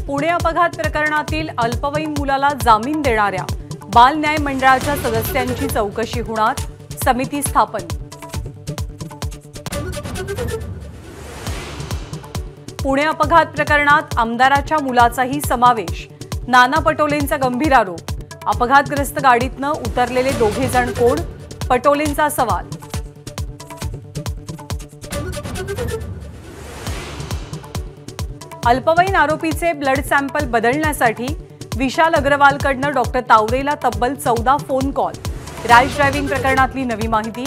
पुणे अपघात प्रकरणातील अल्पवयीन मुलाला जामीन देणाऱ्या बाल न्याय मंडळाच्या सदस्यांची चौकशी होणार, समिती स्थापन। पुणे अपघात प्रकरणात आमदाराच्या मुलाचाही समावेश, नाना पटोलेंचा गंभीर आरोप। अपघातग्रस्त गाडीतनं उतरलेले दोघे जण कोण, पटोलेंचा सवाल। अल्पवयीन आरोपीचे ब्लड सॅम्पल बदलण्यासाठी विशाल अग्रवालकडनं डॉक्टर तावरेला तब्बल 14 फोन कॉल। रॅश ड्रायव्हिंग प्रकरणातली नवी माहिती,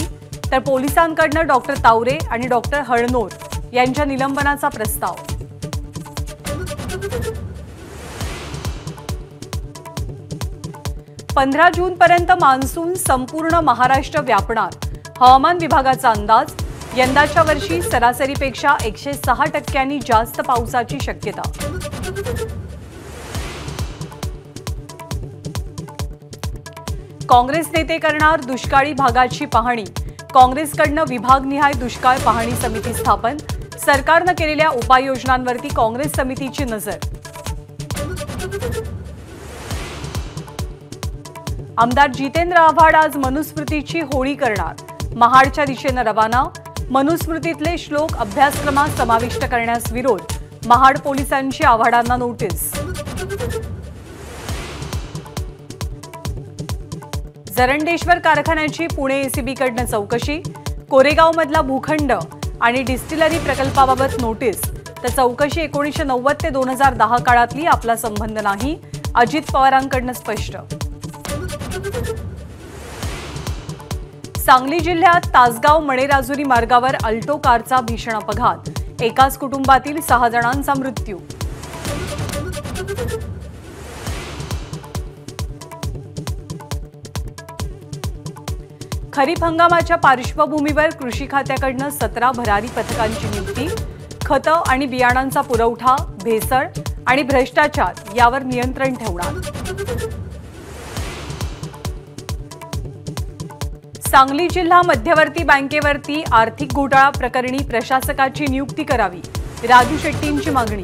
तर पोलिसांकडनं डॉक्टर तावरे आणि डॉक्टर हळनोर यांच्या निलंबनाचा प्रस्ताव। पंधरा जून पर्यंत मान्सून संपूर्ण महाराष्ट्र व्यापणार, हवामान विभागाचा अंदाज। यंदाच्या वर्षी सरासरीपेक्षा 106% जास्त पावसाची शक्यता। काँग्रेस नेते करणार दुष्काळी भागाची पाहणी, काँग्रेसकडनं विभागनिहाय दुष्काळ पाहणी समिती स्थापन। सरकारनं केलेल्या उपाययोजनांवरती काँग्रेस समितीची नजर। आमदार जितेंद्र आव्हाड आज मनुस्मृतीची होळी करणार, महाडच्या दिशेनं रवाना। मनुस्मृतीतले श्लोक अभ्यासक्रमात समाविष्ट करण्यास विरोध, महाड पोलिसांची आव्हाडांना नोटीस। जरंडेश्वर कारखान्याची पुणे एसीबीकडनं चौकशी, कोरेगावमधला भूखंड आणि डिस्टिलरी प्रकल्पाबाबत नोटीस, तर चौकशी 1990 ते 2010 काळातली, आपला संबंध नाही, अजित पवारांकडनं स्पष्ट। सांगली जिल्ह्यात तासगाव मणेराजुरी मार्गावर अल्टो कारचा भीषण अपघात, एकाच कुटुंबातील 6 जणांचा मृत्यू। खरीप हंगामाच्या पार्श्वभूमीवर कृषी खात्याकडनं 17 भरारी पथकांची नियुक्ती, खतं आणि बियाणांचा पुरवठा, भेसळ आणि भ्रष्टाचार यावर नियंत्रण ठेवणार। सांगली जिल्हा मध्यवर्ती बँकेवरती आर्थिक घोटाळा प्रकरणी प्रशासकाची नियुक्ती करावी, राजू शेट्टींची मागणी।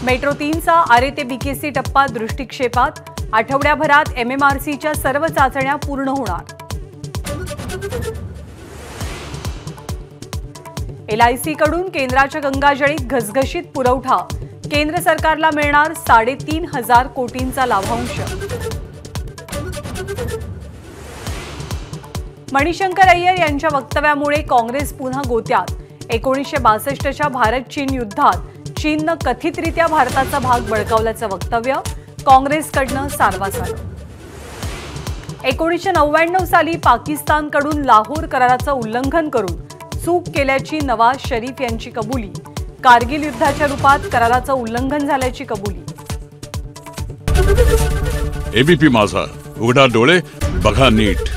मेट्रो 3चा आरे ते बीकेसी टप्पा दृष्टिक्षेपात, आठवड्याभरात एमएमआरसीच्या सर्व चाचण्या पूर्ण होणार। LIC कडून केंद्राच्या गंगाजळीत घसघशीत पुरवठा, केंद्र सरकारला मिळणार 3,500 कोटींचा लाभांश। मणिशंकर अय्यर यांच्या वक्तव्यामुळे काँग्रेस पुन्हा गोत्यात, 1962च्या भारत चीन युद्धात चीननं कथितरित्या भारताचा भाग बळकावल्याचं वक्तव्य, काँग्रेसकडनं सारवासारव। 1999 साली पाकिस्तानकडून लाहोर कराराचं उल्लंघन करून चूक केल्याची नवाज शरीफ यांची कबुली, कारगिल युद्धाच्या रूपात कराराचं उल्लंघन झाल्याची कबुली। एबीपी माझा, उघडा डोळे बघा नीट।